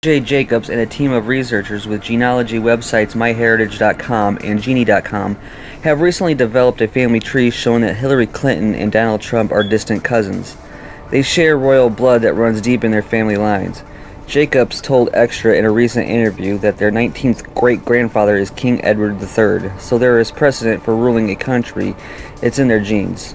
Jacobs and a team of researchers with genealogy websites MyHeritage.com and Genie.com have recently developed a family tree showing that Hillary Clinton and Donald Trump are distant cousins. They share royal blood that runs deep in their family lines. Jacobs told Extra in a recent interview that their 19th great-grandfather is King Edward III, so there is precedent for ruling a country. It's in their genes.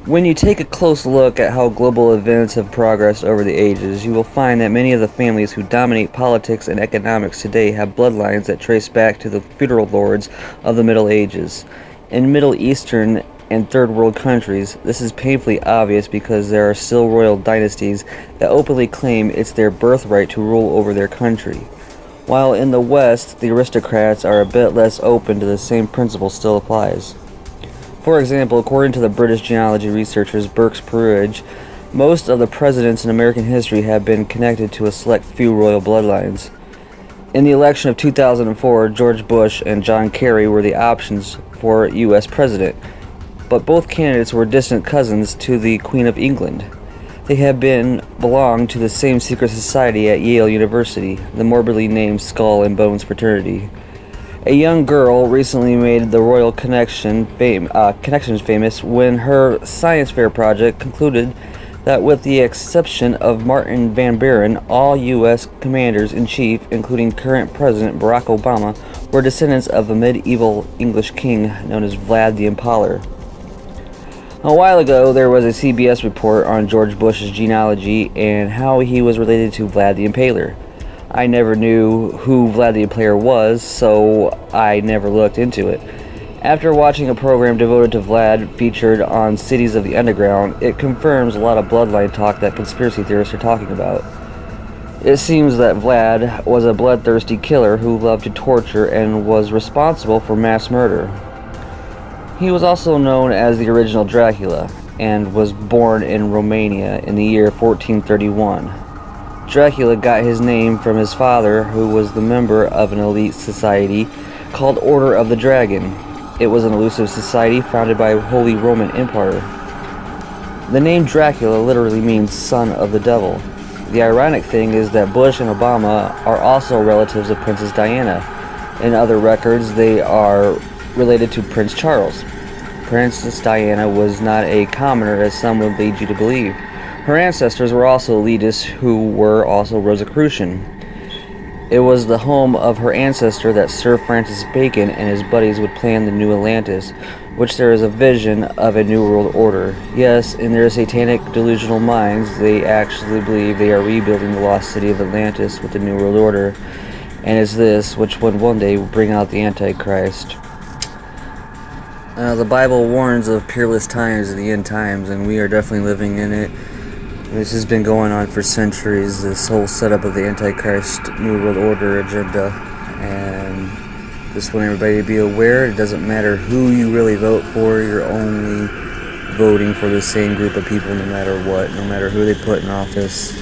When you take a close look at how global events have progressed over the ages, you will find that many of the families who dominate politics and economics today have bloodlines that trace back to the feudal lords of the Middle Ages. In Middle Eastern and Third World countries, this is painfully obvious because there are still royal dynasties that openly claim it's their birthright to rule over their country. While in the West, the aristocrats are a bit less open to the same principle still applies. For example, according to the British genealogy researchers Burke's Peerage, most of the presidents in American history have been connected to a select few royal bloodlines. In the election of 2004, George Bush and John Kerry were the options for U.S. president, but both candidates were distant cousins to the Queen of England. They had belonged to the same secret society at Yale University, the morbidly named Skull and Bones Fraternity. A young girl recently made the royal connections famous when her science fair project concluded that with the exception of Martin Van Buren, all U.S. commanders-in-chief, including current President Barack Obama, were descendants of a medieval English king known as Vlad the Impaler. A while ago, there was a CBS report on George Bush's genealogy and how he was related to Vlad the Impaler. I never knew who Vlad the Impaler was, so I never looked into it. After watching a program devoted to Vlad featured on Cities of the Underground, it confirms a lot of bloodline talk that conspiracy theorists are talking about. It seems that Vlad was a bloodthirsty killer who loved to torture and was responsible for mass murder. He was also known as the original Dracula, and was born in Romania in the year 1431. Dracula got his name from his father, who was the member of an elite society called Order of the Dragon. It was an elusive society founded by Holy Roman Empire. The name Dracula literally means son of the devil. The ironic thing is that Bush and Obama are also relatives of Princess Diana. In other records, they are related to Prince Charles. Princess Diana was not a commoner, as some would lead you to believe. Her ancestors were also elitists who were also Rosicrucian. It was the home of her ancestor that Sir Francis Bacon and his buddies would plan the New Atlantis, which there is a vision of a New World Order. Yes, in their satanic delusional minds, they actually believe they are rebuilding the lost city of Atlantis with the New World Order, and it's this which would one day bring out the Antichrist. The Bible warns of peerless times in the end times, and we are definitely living in it. This has been going on for centuries, this whole setup of the Antichrist New World Order agenda, and just want everybody to be aware, it doesn't matter who you really vote for, you're only voting for the same group of people no matter what, no matter who they put in office.